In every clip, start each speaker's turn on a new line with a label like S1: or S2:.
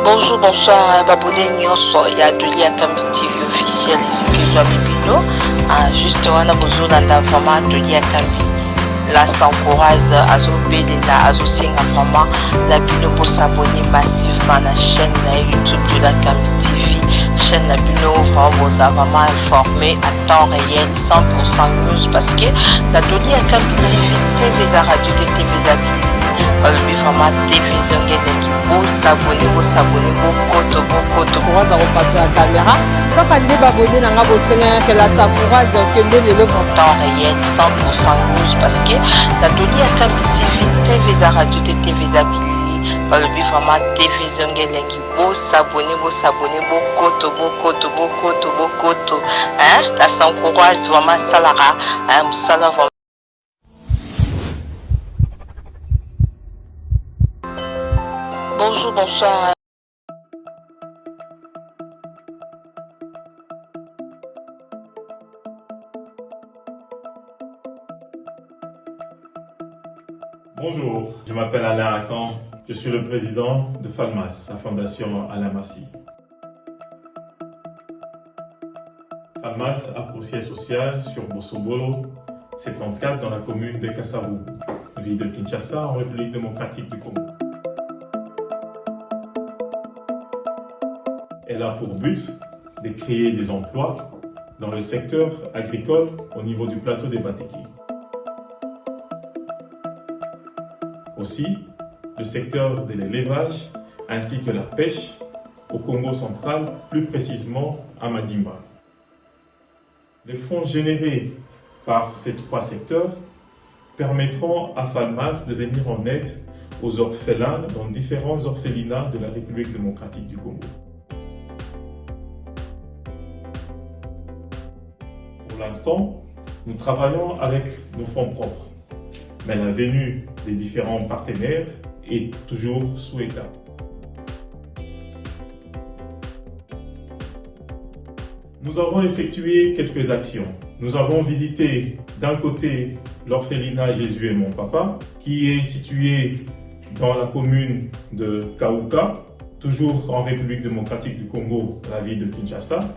S1: Bonjour, bonsoir, babone nyonso ya Adolia Kambi TV officiel ici que Bibino. Juste wana bozolanda vraiment Adolia Kambi. Là, ça encourage Azobelena, Azosenga vraiment la bino pour s'abonner massivement à la chaîne YouTube de la Kambi TV. Chaîne la bino vraiment vous a vraiment informé à temps réel 100% news parce que la Adolia Kambi TV, la radio de TV d'Abili. Vraiment télévision s'abonner
S2: Kouraza repasse la caméra. Quand on dit babonner dans la bossena que la Sakura zokende le
S1: temps réel 100% news parce que la Doli à Kambi TV la radio de TV d'Abili. Vraiment télévision ngelengi s'abonner bokoto hein la Sakura vraiment salara hein musala vraiment. Bonjour, bonsoir.
S3: Bonjour, je m'appelle Alain Racan, je suis le président de FALMAS, la fondation Alain Massi. FALMAS a pour siège social sur Bossobolo, 74 dans la commune de Kasavubu, ville de Kinshasa en République démocratique du Congo. Elle a pour but de créer des emplois dans le secteur agricole au niveau du plateau des Bateki. Aussi, le secteur de l'élevage ainsi que la pêche au Congo central, plus précisément à Madimba. Les fonds générés par ces trois secteurs permettront à FALMAS de venir en aide aux orphelins dans différents orphelinats de la République démocratique du Congo. Pour l'instant, nous travaillons avec nos fonds propres, mais la venue des différents partenaires est toujours souhaitable. Nous avons effectué quelques actions. Nous avons visité d'un côté l'orphelinat Jésus et mon papa, qui est situé dans la commune de Kaouka, toujours en République démocratique du Congo, la ville de Kinshasa.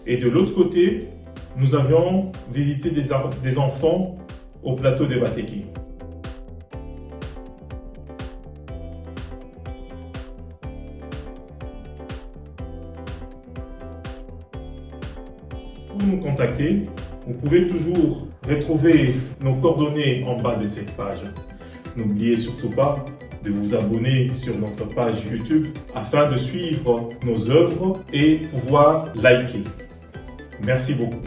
S3: Et de l'autre côté, nous avions visité des enfants au plateau des Bateki. Pour nous contacter, vous pouvez toujours retrouver nos coordonnées en bas de cette page. N'oubliez surtout pas de vous abonner sur notre page YouTube afin de suivre nos œuvres et pouvoir liker. Merci beaucoup.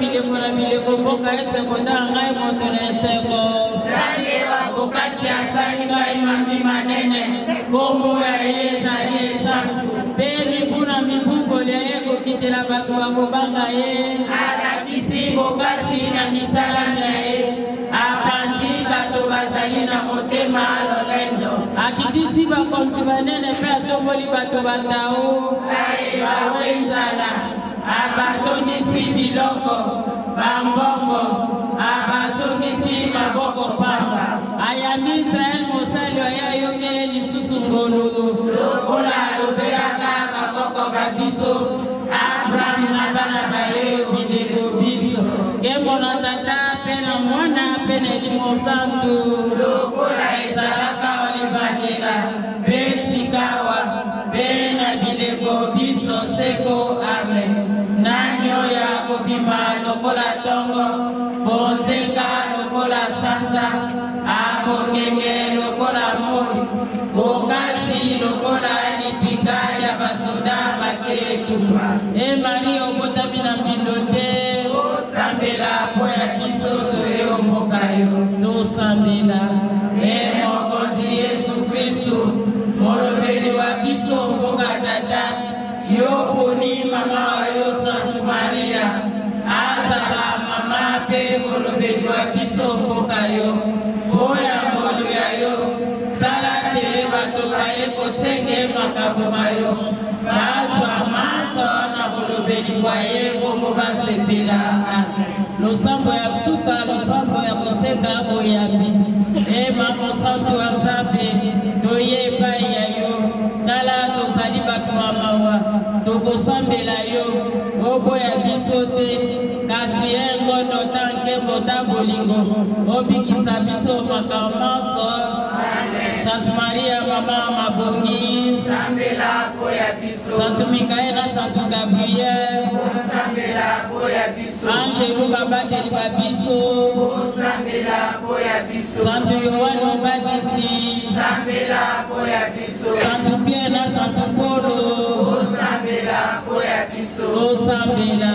S2: bileko na bileko mboka esekota ngai moto na eseko Nzambe wa bokasi asali ngai mambi manene kombo ya ye ezali esantu mpe mibu na mibungoli ya ye kokitela bato bakobanga ye alakisi bokasi na misalami ya ye apanzi bato bazali na motema lolendo akitisi bakonzi banene mpe atomboli bato batao bawe nzala abatondisi biloko bambongo abazongisi maboko pamba ayambi Israel mosali oyo ayokele lisusu ngolu lokola alobelaka bakoko babiso Abraham na bana baye bileko biso nkembo na tata mpe na mwana mpe na Elimo Santu lokola ezalaka olibandela mpe sikawa mpe na bileko biso seko amen nani oyo akobima lokola tongo bonzenga lokola sanza akokenge lokola moi bokasi lokola lipinga ya basoda baketumba Mari obotami na mbindo te tosambela po ya biso toyomoka yo tosambela mokonzi Yesu Kristu molobeli wa biso mboka tata yo poni mama yo Sainte Maria azala mama pe molobeli wa biso mboka yo oya ngolu ya yo sala te bato baye kosenge makambo mayo bazwa maso na molobeli wa ye bongo basepela losambo ya suka losambo ya kosenga oyambi mama santu wa Nzambe toyeba ya yo kala tozali bato ya mawa tokosambela yo oboya biso te kasi ngono tankembo ta bolingo obikisa biso makambo nyonso Sainte Maria mama mabongi sambela po ya biso Sainte Mikaela Sainte Gabriel sambela po ya biso Angelu babateli babiso sambela po ya biso Sainte Yohane Mbatisi sambela po ya biso Sainte Pierre na Sainte Paulo sambela po ya biso sambela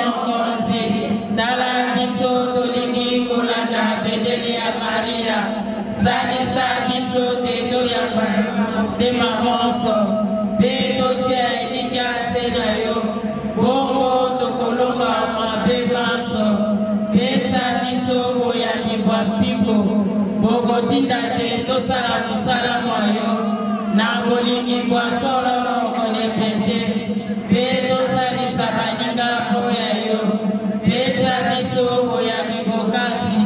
S2: mokonzi tala biso tolingi kolanda bendele ya Maria salisa biso te toyamba motema monso mpe totia elikya se na yo bongo tokolonga mabe manso pesa biso boyambi bwa mpiko bokotinda te tosala mosala mwa yo na bolingi bwa sololo kolebende mpe tosalisa baninga mpo ya yo pesa biso boyambi bokasi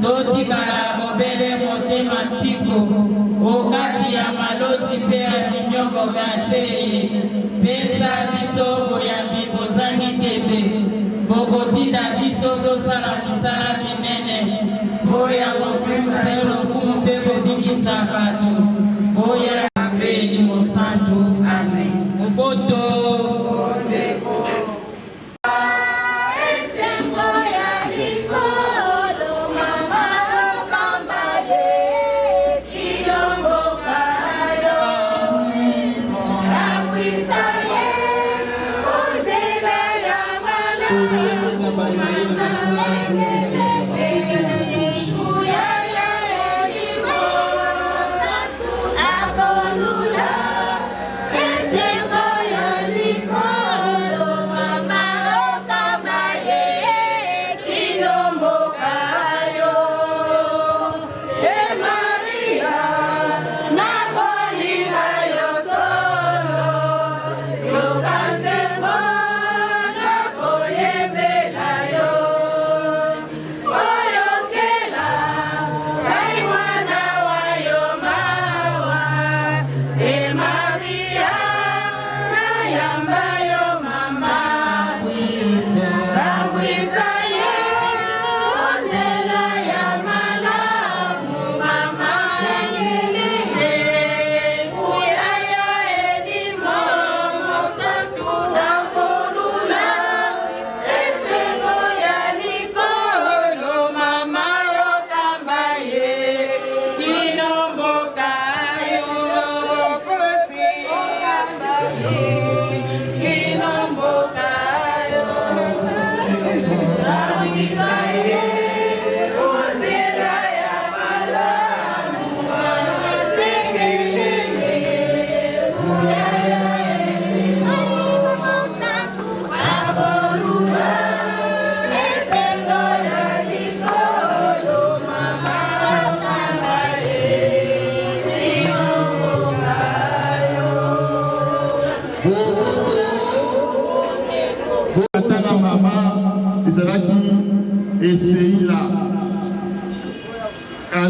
S2: totikala mobele motema mpiko okati ya malozi mpe ya minyoko maseye pesa biso boyambi bozangi tebe bokotinda biso tosala misala minene boya mopuse lokumu mpe kobikisa bato boya mpe Elimo Santu amen moboto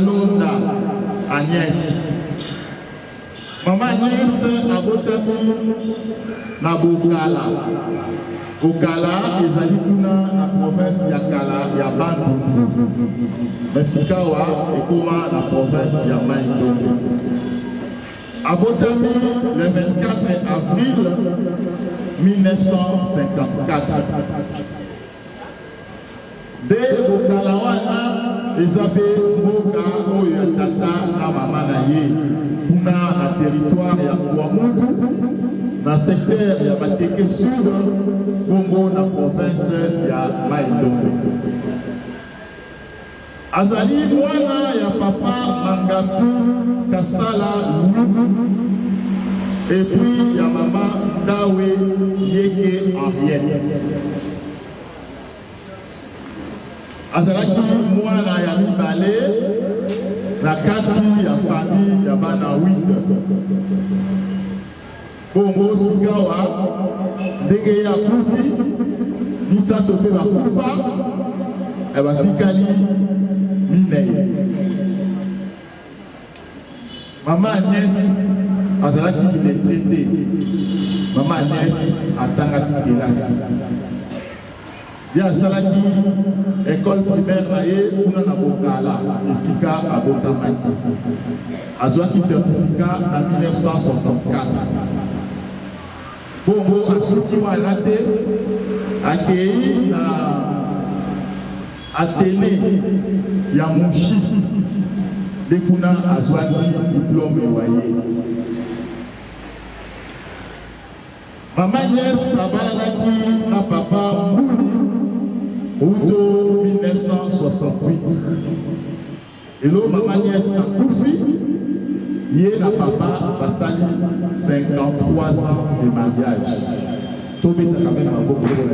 S4: Kalonda Agnès. Maman Agnès abotami na Bokala. Bokala ezali kuna na province ya Kala ya Bandundu. Mesikawa ekoma na province ya Mai-Ndombe. Abotami le 24 avril 1954. De Bokala wana ezabe mboka oyo ya tata na mama na ye kuna na territoire ya Kouamundu na secteur ya Mateke Sud Congo na province ya Mai-Ndombe. Azali mwana ya papa Mangatu Kasala Lubu et puis ya mama Dawe Yeke Ariel. Azalaki mwana ya mibale na kati ya famille ya bana 8. Bongo sikawa ndenge ya kufi misato pe bakufa ebatikali minei. Mama Agnès azalaki illettrée. Mama Agnès atangaki kelasi. Ya salaki école primaire na ye kuna na Bokala esika abotamaki. Azwaki certificat en 1964. Bongo asuki wana te akei na atene ya Mushi de kuna azwaki diplôme waye. Mama Agnès abalaki na papa Mbuli Outo 1968. Et là, Maman Agnès a couffé. Yé na papa basali 53 ans de mariage. Tombé quand même un beau problème.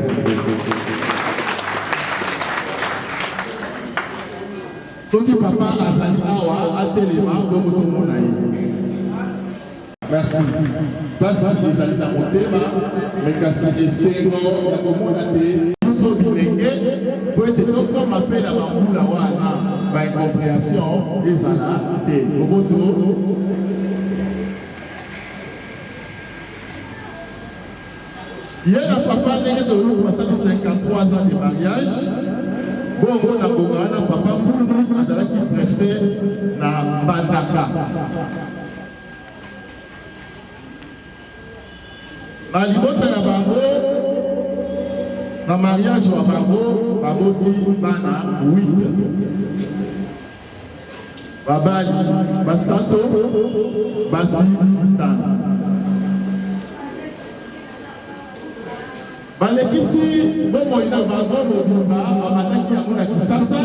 S4: Toki papa azali awa atelema donc tout le monde a merci. Parce que les alliés dans mon thème, mais quand c'est des sénors, il y a beaucoup d'athées. Pour être donc comme appel à ma boule à wana, ma incompréhension, et ça là, des robots. Il y a un papa qui est de 53 ans de mariage. Bon, on a un papa qui préfère na Bandaka. Na libota na bango. Na mariage wa bango, baboti bana 8. Babali, basato, basi, tana. Balekisi, bomo ina bango, mobimba, amataki ya muna kisasa,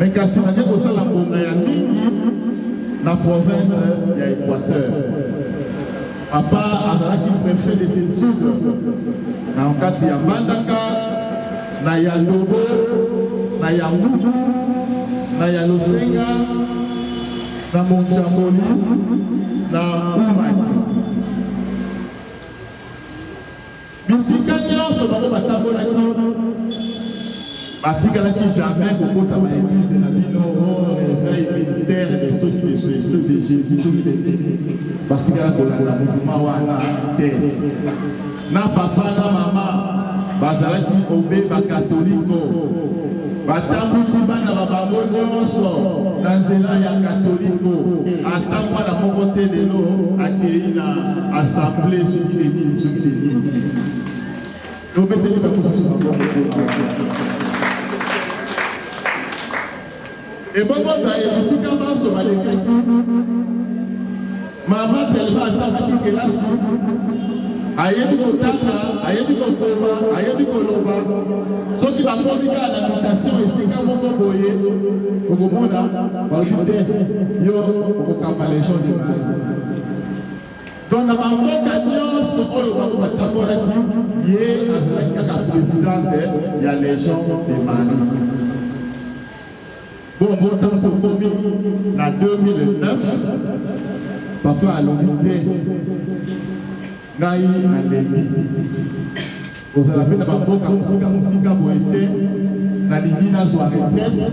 S4: mekasi na jeko sala mbonga ya mingi, na province ya Équateur. Papa azalaki préfet des études na wakati ya Mbandaka, na ya Lobo, na ya Mubu, na ya Losenga, na Monjamboli, na Umaki. Bisika nyonso bango batambolaki batikalaki jamais kokota ba église na bino réveil ministère et ceux de Jésus tout les batikala kolanda mouvement wana te na papa na mama bazalaki obeba katoliko batambwisi bana babango nyonso na nzela ya katoliko ata mwana moko te lelo akei na assemblée soki lenini obeteli bakosusu babango. Et bon, si quand sur les maman tellement attendue que là, ayebi kotaka, ayebi kokoba, ayebi koloba. Ce qui va conduire à l'invitation et c'est quand vous voyez, au moment là, vous dites, yo, vous campez les gens de mal. Donc, dans ma camion, ce qu'on va vous attendre, il y a un président, il y a les gens de Mali. Bon, autant pour Kobi, en 2009, papa a l'unité, Naï a l'émi. Vous avez fait la musique, Boété, Nalini n'a pas retraite,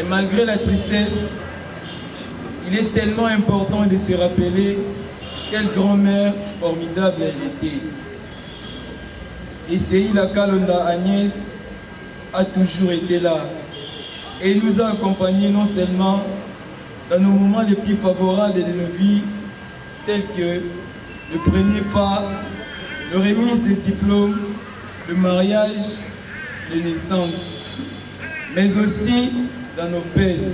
S5: Et malgré la tristesse, il est tellement important de se rappeler quelle grand-mère formidable elle était. Et Seïla Kalonda Agnès a toujours été là. Et il nous a accompagnés non seulement dans nos moments les plus favorables de nos vies, tels que le premier pas, le remise des diplômes, le mariage, les naissances, mais aussi dans nos peines.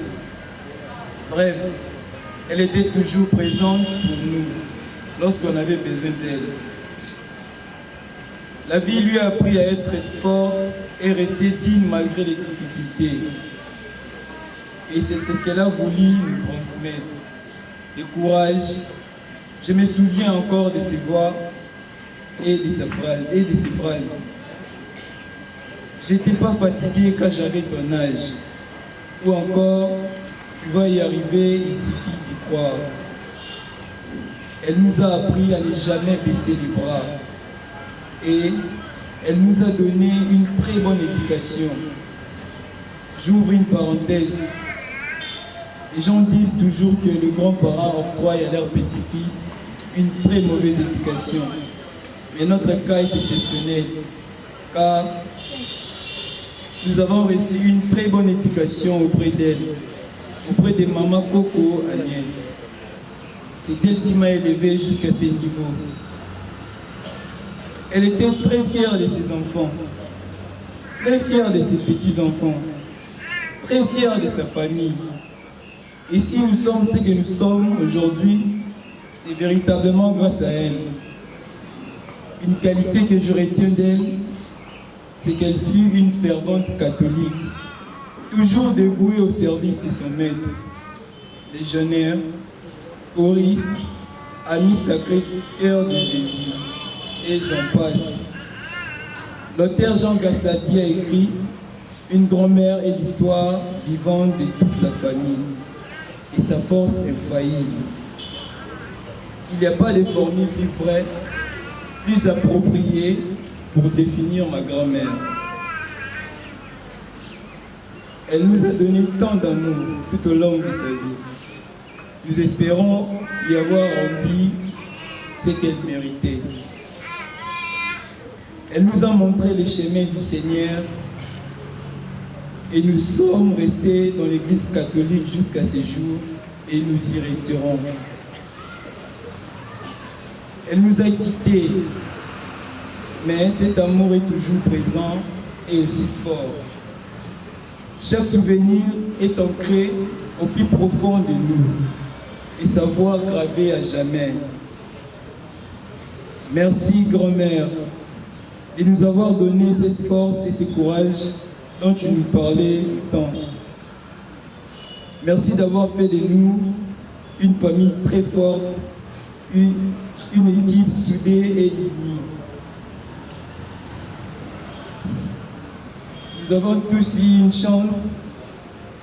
S5: Bref, elle était toujours présente pour nous lorsqu'on avait besoin d'elle. La vie lui a appris à être forte et rester digne malgré les difficultés. Et c'est ce qu'elle a voulu nous transmettre. Le courage. Je me souviens encore de ses voix et de ses phrases. Je n'étais pas fatigué quand j'avais ton âge. Ou encore, tu vas y arriver, il suffit d'y croire. Elle nous a appris à ne jamais baisser les bras. Et elle nous a donné une très bonne éducation. J'ouvre une parenthèse. Les gens disent toujours que les grands-parents octroient à leurs petits-fils une très mauvaise éducation. Mais notre cas est exceptionnel, car nous avons reçu une très bonne éducation auprès d'elle, auprès de maman Coco Agnès. C'est elle qui m'a élevé jusqu'à ce niveau. Elle était très fière de ses enfants, très fière de ses petits-enfants, très fière de sa famille. Et si nous sommes ce que nous sommes aujourd'hui, c'est véritablement grâce à elle. Une qualité que je retiens d'elle, c'est qu'elle fut une fervente catholique, toujours dévouée au service de son maître. Légionnaire, choriste, ami Sacré-Cœur de Jésus, et j'en passe. L'auteur Jean Gastadi a écrit « Une grand-mère est l'histoire vivante de toute la famille et sa force infaillible. Il n'y a pas de formule plus vraie, plus appropriée pour définir ma grand-mère. Elle nous a donné tant d'amour tout au long de sa vie. Nous espérons lui avoir rendu ce qu'elle méritait. Elle nous a montré les chemins du Seigneur et nous sommes restés dans l'Église catholique jusqu'à ce jour et nous y resterons. Elle nous a quittés, mais cet amour est toujours présent et aussi fort. Chaque souvenir est ancré au plus profond de nous et sa voix gravée à jamais. Merci, grand-mère, de nous avoir donné cette force et ce courage dont tu nous parlais tant. Merci d'avoir fait de nous une famille très forte, une équipe soudée et unie. Nous avons tous eu une chance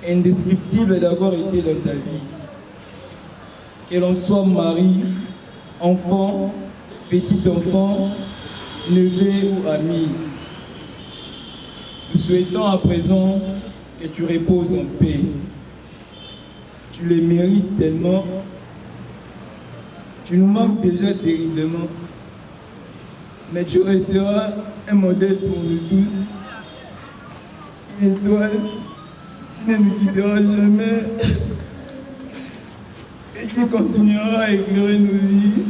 S5: indescriptible d'avoir été dans ta vie. Que l'on soit mari, enfant, petit enfant, neveu ou ami. Nous souhaitons à présent que tu reposes en paix. Tu les mérites tellement. Tu nous manques déjà terriblement. Mais tu resteras un modèle pour nous tous. Une étoile qui ne nous quittera jamais et qui continuera à éclairer nos vies.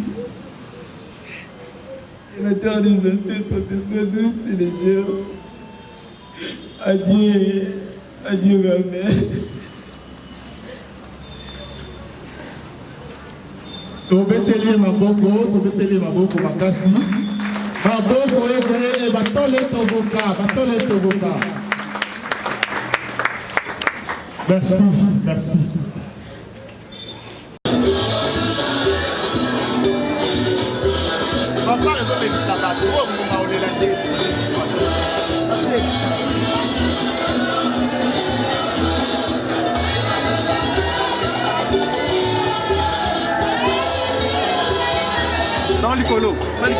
S5: Que la terre de nos ancêtres te soit douce et légère. Adieu, adieu ma mère.
S4: Tobeteli maboko makasi. Maboko ete batole toboka. Merci, merci.
S6: Dans Nicolo, c'est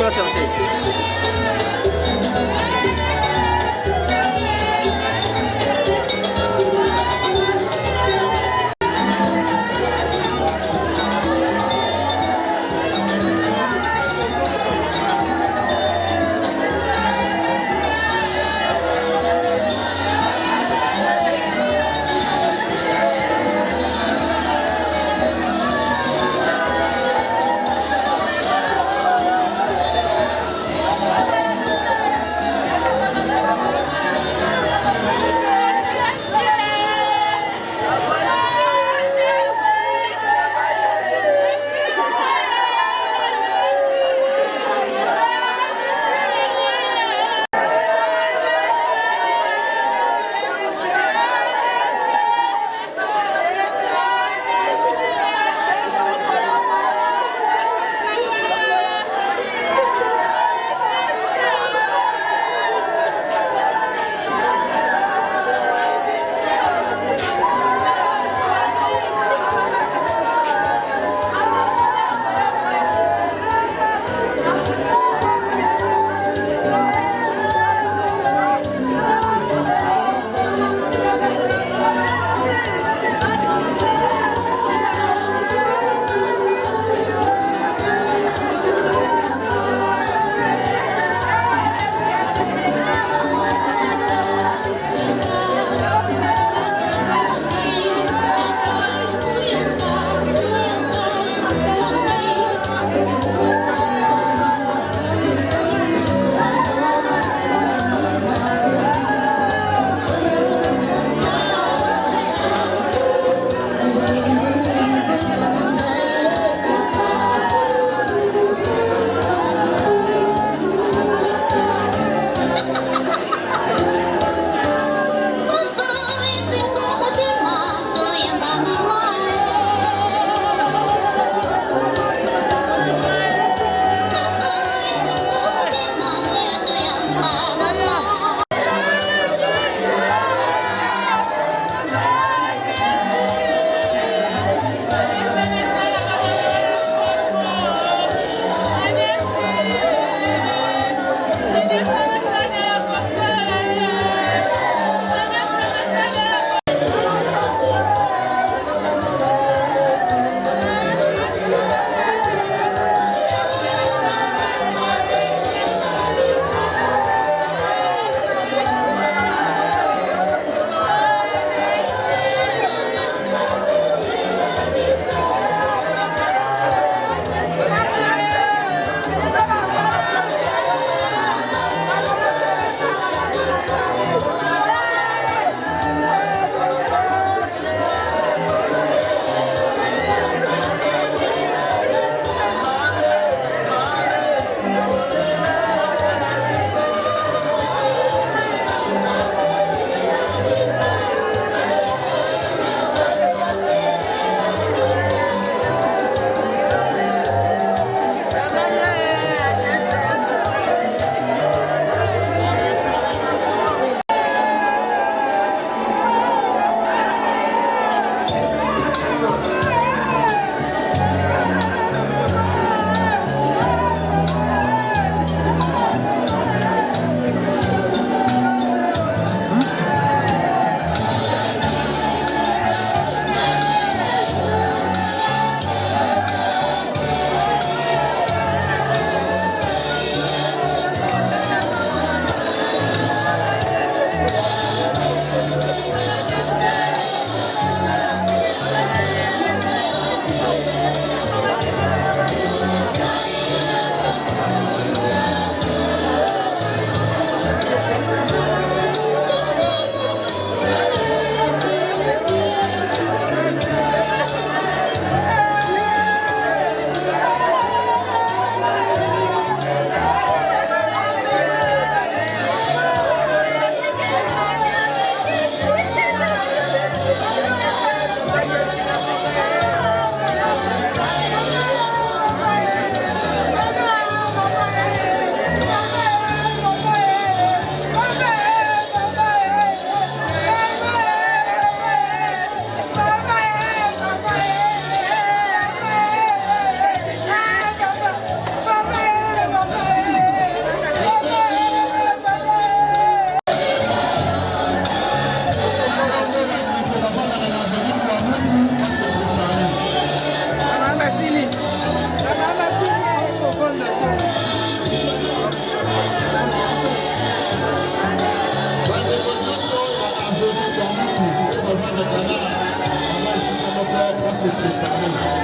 S4: se préparer.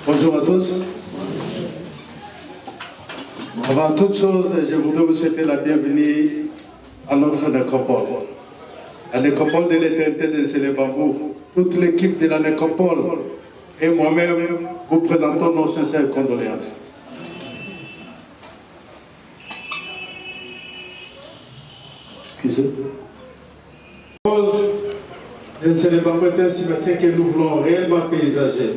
S7: Bonjour à tous. Avant toute chose, je voudrais vous souhaiter la bienvenue à notre nécropole. La nécropole de l'éternité de Célébambou. Toute l'équipe de la nécropole et moi-même vous présentons nos sincères condoléances. Le Célébambou est un cimetière que nous voulons réellement paysager.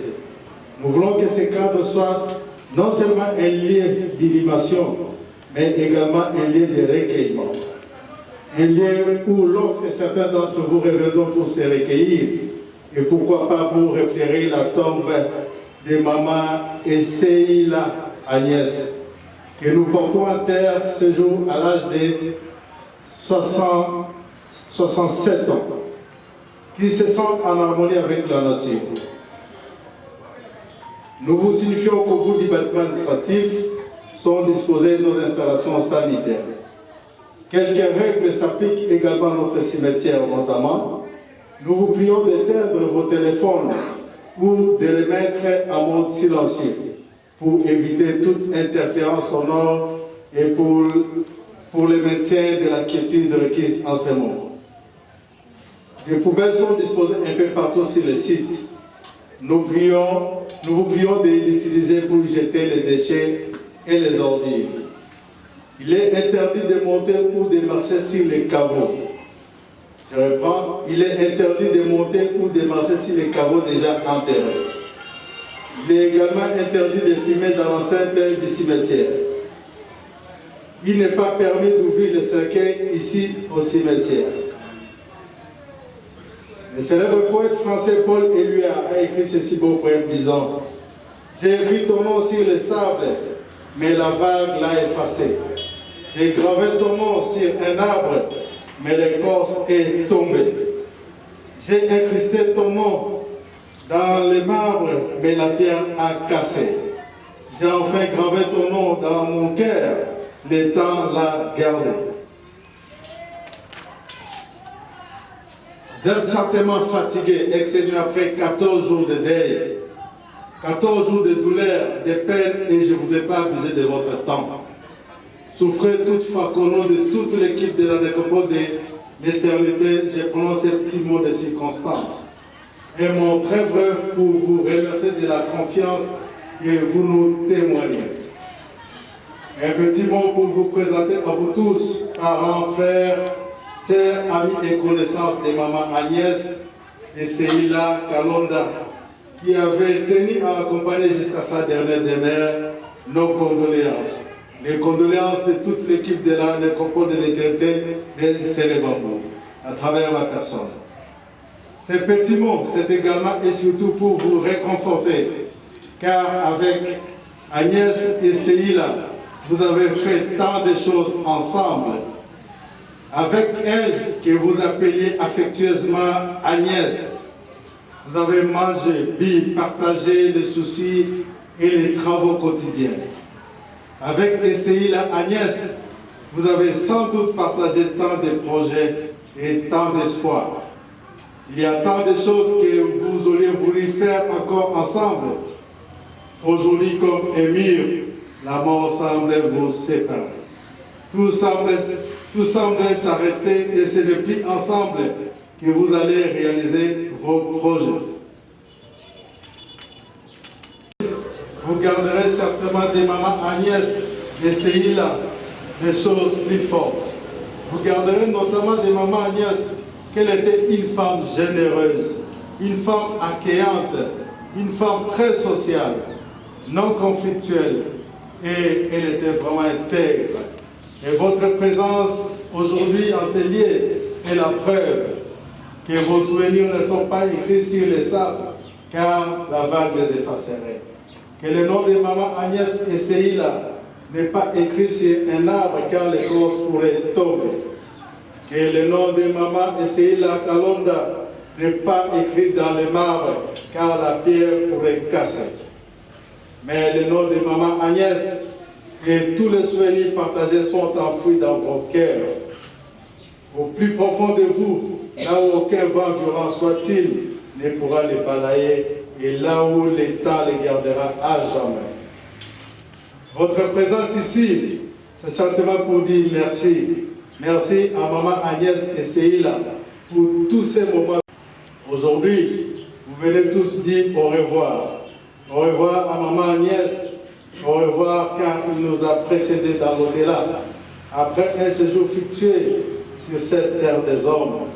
S7: Nous voulons que ce cadre soit non seulement un lieu d'inhumation, mais également un lieu de recueillement. Un lieu où, lorsque certains d'entre vous reviendront pour se recueillir, et pourquoi pas pour référer la tombe de maman Essaïla Agnès, que nous portons à terre ce jour à l'âge de 67 ans, qui se sent en harmonie avec la nature. Nous vous signifions qu'au bout du bâtiment administratif sont disposées nos installations sanitaires. Quelques règles s'appliquent également à notre cimetière, notamment. Nous vous prions d'éteindre vos téléphones ou de les mettre en mode silencieux pour éviter toute interférence sonore et pour le maintien de la quiétude requise en ce moment. Les poubelles sont disposées un peu partout sur le site. Nous vous prions de l'utiliser pour jeter les déchets et les ordures. Il est interdit de monter ou de marcher sur les caveaux. Je reprends, il est interdit de monter ou de marcher sur les caveaux déjà enterrés. Il est également interdit de fumer dans l'enceinte du cimetière. Il n'est pas permis d'ouvrir le cercueil ici au cimetière. Le célèbre poète français Paul Éluard a écrit ceci beau poème disant: j'ai écrit ton nom sur le sable, mais la vague l'a effacé. J'ai gravé ton nom sur un arbre, mais l'écorce est tombée. J'ai incrusté ton nom dans le marbre, mais la pierre a cassé. J'ai enfin gravé ton nom dans mon cœur, le temps l'a gardé. Vous êtes certainement fatigué, exténué après 14 jours de deuil, 14 jours de douleur, de peine, et je ne voudrais pas abuser de votre temps. Souffrez toutefois qu'au nom de toute l'équipe de la nécropole de l'éternité, je prononce ces petits mots de circonstance. Et mon très bref pour vous remercier de la confiance que vous nous témoignez. Un petit mot pour vous présenter à vous tous, parents, frères, sœurs, amis et connaissances de maman Agnès, Seila Kalonda, qui avait tenu à l'accompagner jusqu'à sa dernière demeure, nos condoléances. Les condoléances de toute l'équipe de la nécropole de l'éternité de Célébambou, à travers ma personne. Ces petits mots, c'est également et surtout pour vous réconforter, car avec Agnès et Seila, vous avez fait tant de choses ensemble. Avec elle, que vous appeliez affectueusement Agnès, vous avez mangé, bu, partagé les soucis et les travaux quotidiens. Avec Seila Agnès, vous avez sans doute partagé tant de projets et tant d'espoir. Il y a tant de choses que vous auriez voulu faire encore ensemble. Aujourd'hui, comme Émir, la mort semble vous séparer. Tout semble s'arrêter et c'est depuis ensemble que vous allez réaliser vos projets. Vous garderez certainement des mamans Agnès et Seila des choses plus fortes. Vous garderez notamment des mamans Agnès qu'elle était une femme généreuse, une femme accueillante, une femme très sociale, non conflictuelle, et elle était vraiment intègre. Et votre présence aujourd'hui en ces lieux est la preuve que vos souvenirs ne sont pas écrits sur les sables, car la vague les effacerait. Que le nom de maman Agnès et Seila n'est pas écrit sur un arbre, car les choses pourraient tomber. Que le nom de maman Seila Kalonda n'est pas écrit dans le marbre, car la pierre pourrait casser. Mais le nom de maman Agnès et tous les souvenirs partagés sont enfouis dans vos cœurs. Au plus profond de vous, là où aucun vent violent soit-il ne pourra les balayer, et là où le temps les gardera à jamais. Votre présence ici, c'est certainement pour dire merci. Merci à maman Agnès et Seila pour tous ces moments. Aujourd'hui, vous venez tous dire au revoir. Au revoir à maman Agnès. Au revoir car il nous a précédés dans l'au-delà. Après un séjour fructueux sur cette terre des hommes.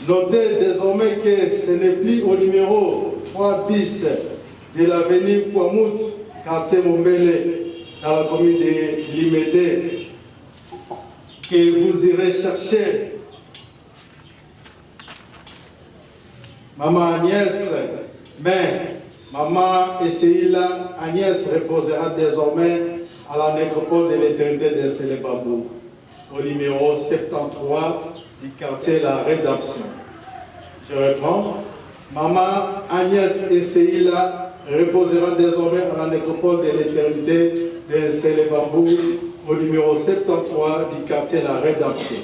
S7: Notez désormais que ce n'est plus au numéro 3 bis de l'avenue Kouamout, quartier Mombele, dans la commune de Limédé, que vous irez chercher maman Agnès, mais maman Seila Agnès reposera désormais à la nécropole de l'éternité de Célébambou, au numéro 73 du quartier La Rédemption. Je reprends. Maman Agnès et Seila reposera désormais à la nécropole de l'éternité de Célébambou, au numéro 73 du quartier La Rédemption.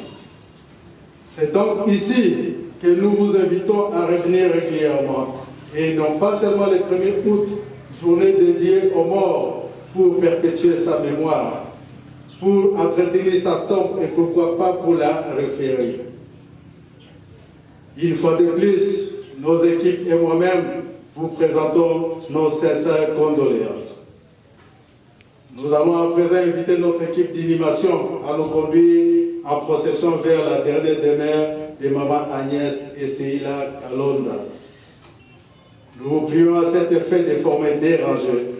S7: C'est donc ici que nous vous invitons à revenir régulièrement, et non pas seulement le 1er août, journée dédiée aux morts, pour perpétuer sa mémoire, pour entretenir sa tombe et pourquoi pas pour la référer. Une fois de plus, nos équipes et moi-même vous présentons nos sincères condoléances. Nous allons à présent inviter notre équipe d'animation à nous conduire en procession vers la dernière demeure de maman Agnès et Seila Kalonda. Nous vous prions à cet effet de former des rangées.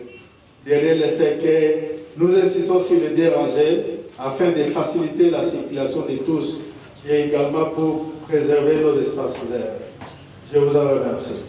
S7: Derrière les cercueils, nous insistons sur les dérangés afin de faciliter la circulation de tous et également pour préserver nos espaces verts. Je vous en remercie.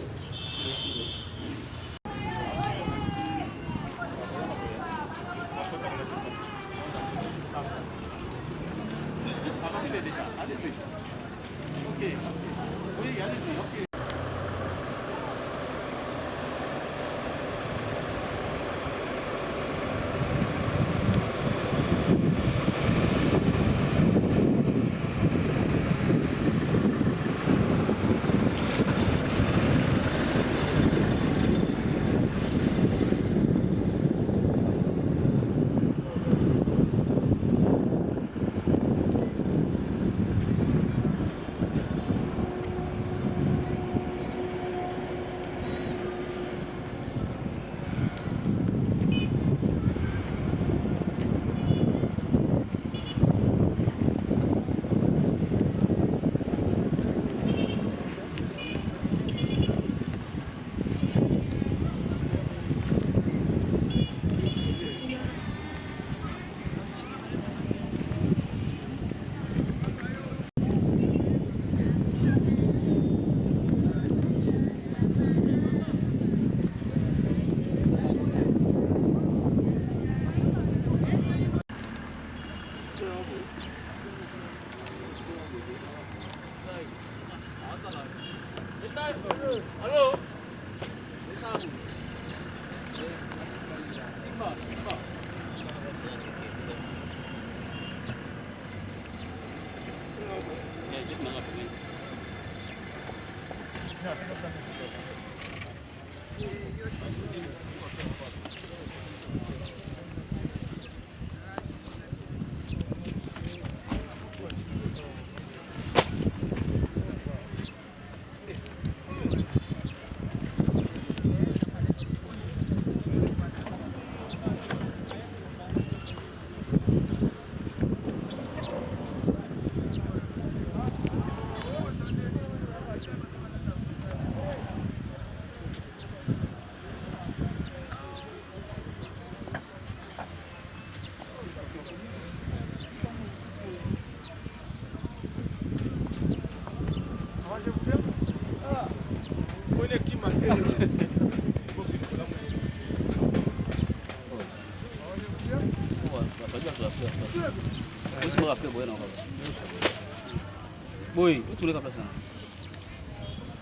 S6: Oui, tous les cas passants.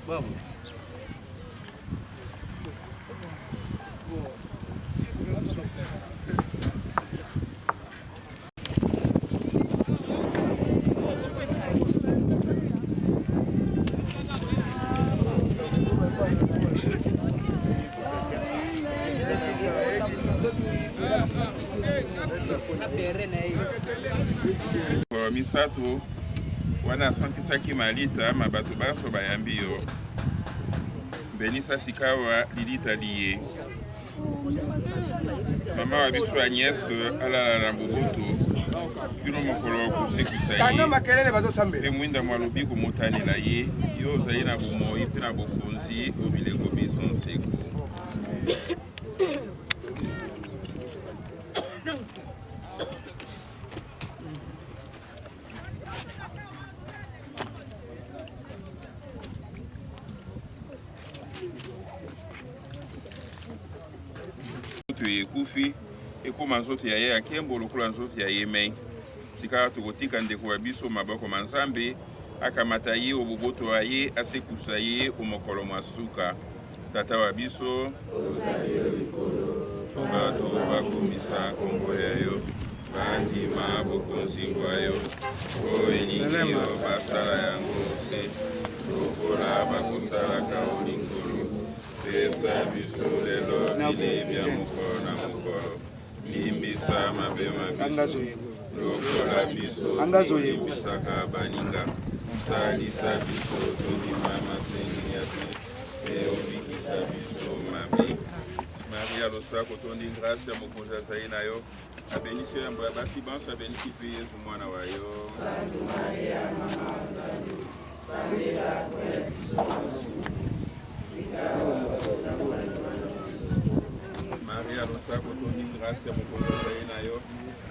S6: Bravo.
S8: Misato wana santisaki malita mabato baso bayambi yo benisa sikawa lilita liye mama wa biso Agnès alala na boboto bino mokolo kosekisa ye mwinda mwalobi komotanela ye yo ozali na bomoi mpe na bokonzi obileko biso nseko ekufi ekoma nzoto ya ye ya nkembo lokola nzoto ya ye mei sika tokotika ndeko ya biso maboko ma Nzambe akamata ye oboboto ya ye asekusa ye omokolo mwa suka tata wa biso bato bakomisa kombo ya yo bandima bokonzi bwa yo o elingi yo basala yango se lokola bakosalaka olingolo pesa biso lelo bilebya mokolo na mokolo limbisa mabema biso lokola biso limbisaka baninga salisa biso tondima masengi ya te mpe obikisa biso mabe Maria losako tondi grâce ya mokonzi azali na yo abenisi yambo ya basi banso abenisi mpe Yesu mwana wa yo sambela kwa biso Maria losako tondi grâce ya mokonzi azali na yo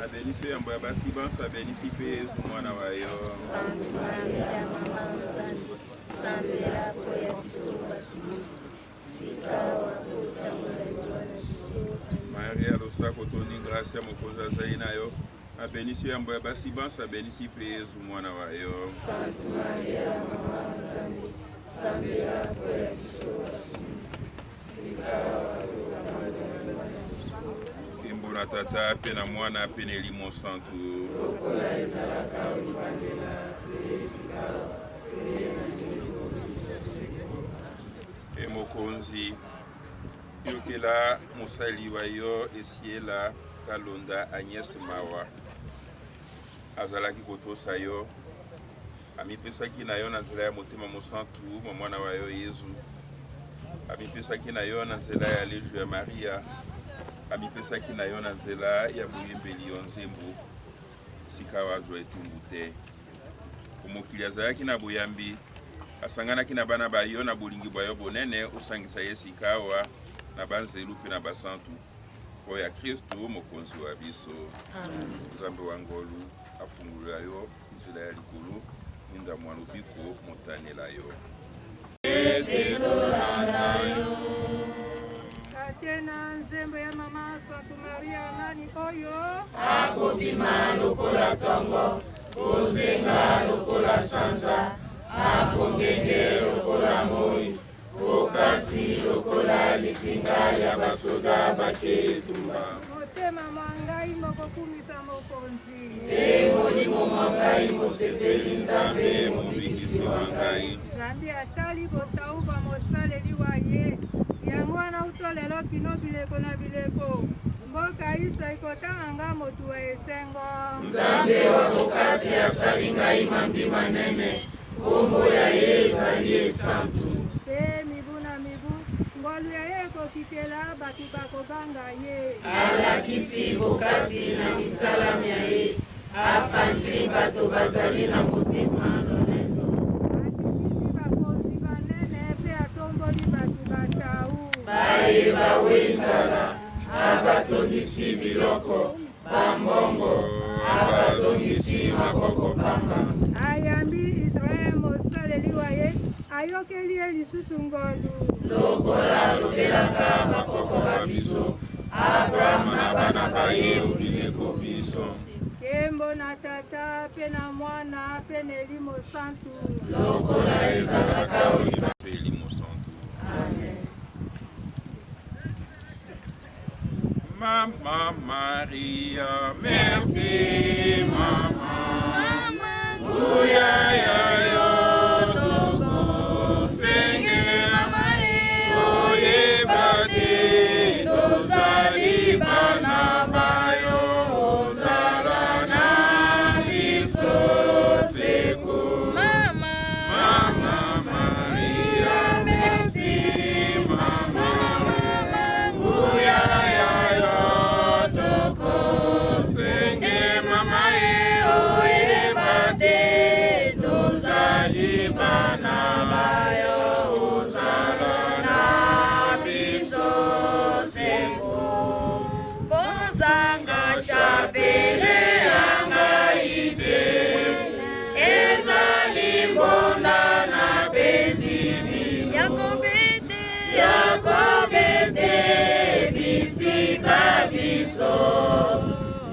S8: abenisi yambo ya basi banso abenisi mpe Yesu mwana wa yo Maria losako tondi grâce ya mokonzi azali na yo abenisi yambo ya basi banso abenisi mpe Yesu mwana wa yo Kimbo na tata pe na mwana pe na Elimo Santo mokonzi yokela mosali wa yo esiela kalonda Agnès mawa azalaki kotosa yo amipesaki na yo na nzela ya motema mosantu mwana wa yo Yesu amipesaki na yo na nzela ya lejo ya Maria amipesaki na yo na nzela ya boyembeli yo nzembo sika wazwa etumbu te omokili azalaki na boyambi asanganaki na bana bayo na bolingi bwa yo bonene osangisa ye sikawa na banzelu mpe na basantu po ya Kristo mokonzi wa biso Nzambe wa ngolu afungulula yo nzela ya likolo mwinda mwa lobiko motanela yo
S9: Katena nzembo ya mama Santa Maria nani oyo
S2: akobima lokola tongo kozenga lokola sanza akongenge lokola moi okasi lokola lipinga ya basoda baketumba
S9: motema mwangai mokokumisa mokonzi
S2: molimo mwangai mosepeli Nzambe mobikisi wangai
S9: Nzambe atali botauba mosaleli wa ye yango wana utolelo kino bileko na bileko mboka iso ekotanga motu wa esengo
S2: Nzambe wa bokasi asali ngai mambi manene kombo ya ye ezali esantu
S9: pe mibu na mibu ngolu ya ye ekokitela bato bakobanga ye
S2: alakisi bokasi na misala ya ye apanzi bato bazali na motema lolendo
S9: atimisi bakonzi banene pe atomboli bato batau
S2: bayeba wenzala abatondisi biloko bambongo abazongisi maboko pamba
S9: ayambi Israel mosaleli wa ye ayokeli ye lisusu ngolu
S2: lokola lobelaka bakoko ba biso Abraham na bana ba ye bileko biso
S9: Kembo na tata pe na mwana pe na Elimo Santu
S2: lokola ezalaka oliba
S8: Elimo Santu.
S9: Amen.
S8: Mama Maria, merci Mama. Uya ya yo togo senge amae oye bade tozali bana bayo ozala na biso seko. Mama Maria, merci Mama. Uya ya yo togo senge mama oye bade tozali bana bayo ozala na biso seko. Bozanga chapele yanga ide ezali mbonda na pesimi yakobete bisika biso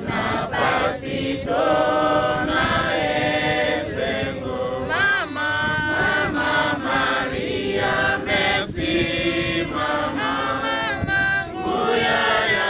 S8: na pasito na esengo. Mama Maria, merci Mama. Uya ya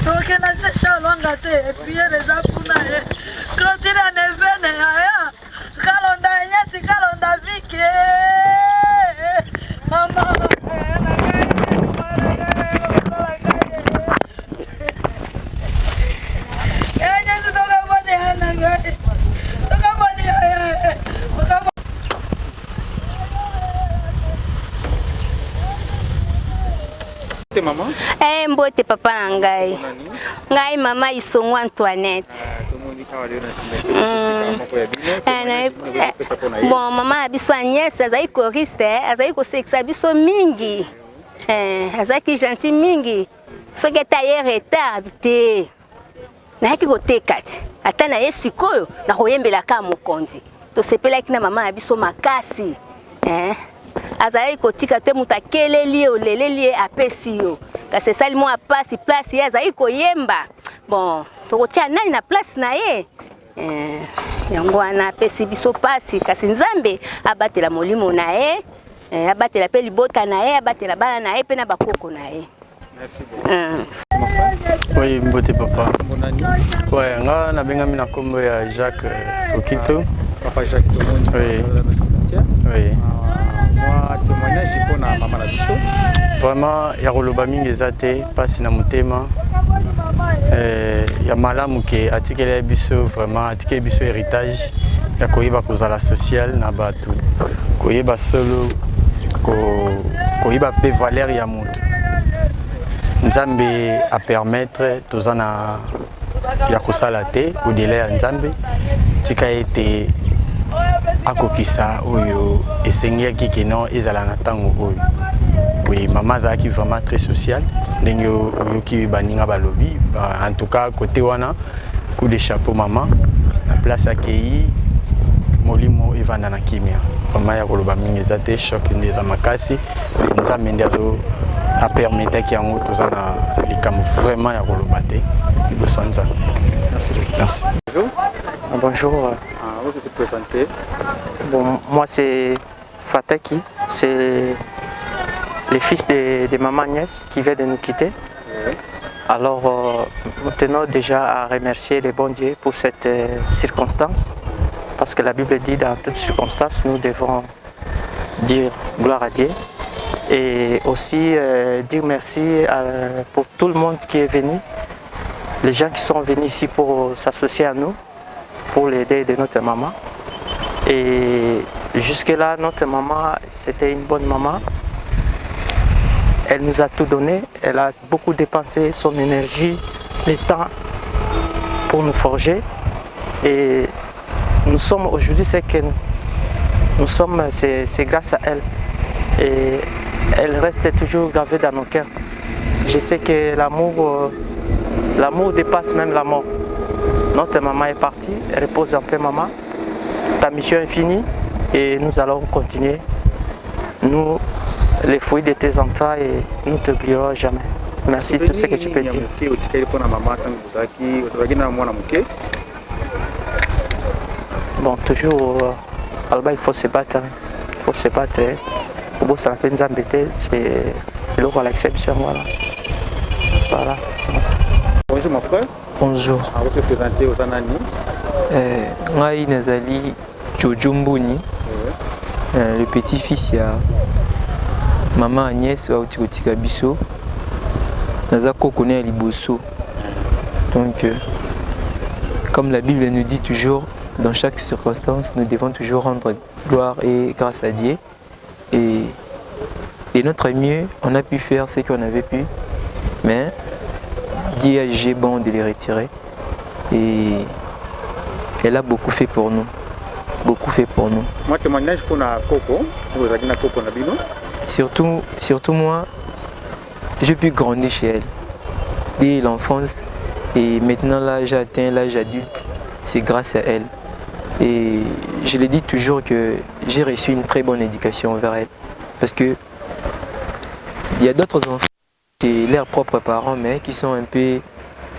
S10: toke na sesha longa te priere za puna e krotira ne vene aya kalonda nyasi kalonda vike mama na kai nyasi toka bode hana gai toka bode aya
S11: Mama?
S12: Mbote papa na ngai. Ngai mama Isongo Antoinette. Bon mama biso Agnès azali choriste, azali kosekisa biso mingi. Azali gentil mingi. Soki ta ye retard bite. Na yaki kotekati. Ata na ye sikoyo na koyembela ka mokonzi. To sepelaki na mama biso makasi. Azali kotika te muta keleli oleleli apesi yo kasi sali mo apasi place ye azali koyemba bon tokotia nani na place na ye yango wana apesi biso pasi kasi Nzambe abatela molimo na ye abatela pe libota na ye abatela bana na ye pe na bakoko na ye.
S11: Oui, mbote papa. Ouais, nga na benga mina kombo ya Jacques Okito. Papa Jacques Tomoni. Oui. Oui.
S13: Moi témoignage pour na mama na biso.
S11: Vraiment ya koloba mingi ezate pasi na motema. Ya malamu ke atikele biso vraiment atikele biso héritage ya koyeba kozala social na batu. Koyeba solo koyeba pe valeur ya mutu. Nzambe a permettre tozana ya kosala te au-delà ya Nzambe tika ete akokisa oyo esengiaki keno ezala na ntango oyo. Oui, maman azalaki vraiment très sociale ndenge oyoki baninga balobi. En tout cas côté wana coup de chapeau maman na place akei molimo evanda na kimia. Maman ya koloba mingi eza te choc ndeza makasi nzambe nde a permetaki yango toza na likambo vraiment ya koloba te liboso nzambe. Merci.
S14: Bonjour.
S13: Vous pouvez vous présenter?
S14: Bon, moi c'est Fataki, c'est le fils de maman Agnès qui vient de nous quitter. Oui. Alors nous tenons déjà à remercier le bon Dieu pour cette circonstance, parce que la Bible dit dans toutes circonstances nous devons dire gloire à Dieu et aussi dire merci pour tout le monde qui est venu, les gens qui sont venus ici pour s'associer à nous, pour l'aider de notre maman. Et jusque-là, notre maman, c'était une bonne maman. Elle nous a tout donné, elle a beaucoup dépensé son énergie, le temps pour nous forger. Et nous sommes aujourd'hui, c'est que nous sommes, c'est grâce à elle. Et elle reste toujours gravée dans nos cœurs. Je sais que l'amour dépasse même la mort. Notre maman est partie, repose en paix maman. Ta mission est finie et nous allons continuer. Nous, les fruits de tes entrailles, et nous ne t'oublierons jamais. Merci de tout ce que tu peux dire. Bon, toujours, il faut se battre. Il faut se battre. Pour ça, c'est l'exception. Voilà.
S13: Bonjour mon frère.
S14: Bonjour.
S13: Vous pouvez présenter aux Anani?
S15: Ngai nazali Jojo Mboni, le petit-fils ya maman Agnès wa Utikotika biso. Naza kokone ya liboso. Donc comme la Bible nous dit toujours, dans chaque circonstance, nous devons toujours rendre gloire et grâce à Dieu. Et de notre mieux, on a pu faire ce qu'on avait pu, mais Dieu a jugé bon de les retirer. Et elle a beaucoup fait pour nous. Beaucoup fait pour nous.
S13: Moi, témoignage pour la Coco. Vous avez dit la Coco na bino.
S15: Surtout moi, j'ai pu grandir chez elle. Dès l'enfance et maintenant là, j'ai atteint l'âge adulte. C'est grâce à elle. Et je le dis toujours que j'ai reçu une très bonne éducation envers elle. Parce que il y a d'autres enfants qui sont leurs propres parents, mais qui sont un peu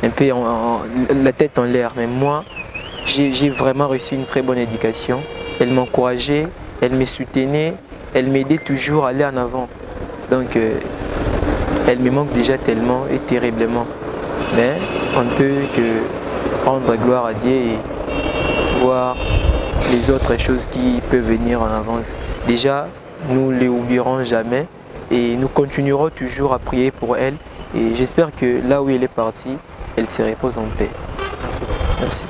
S15: la tête en l'air. Mais moi, j'ai vraiment reçu une très bonne éducation. Elle m'encourageait, elle me soutenait, elle m'aidait toujours à aller en avant. Donc, elle me manque déjà tellement et terriblement. Mais on ne peut que rendre gloire à Dieu et voir les autres choses qui peuvent venir en avance. Déjà, nous ne les oublierons jamais et nous continuerons toujours à prier pour elle. Et j'espère que là où elle est partie, elle se repose en paix. Merci.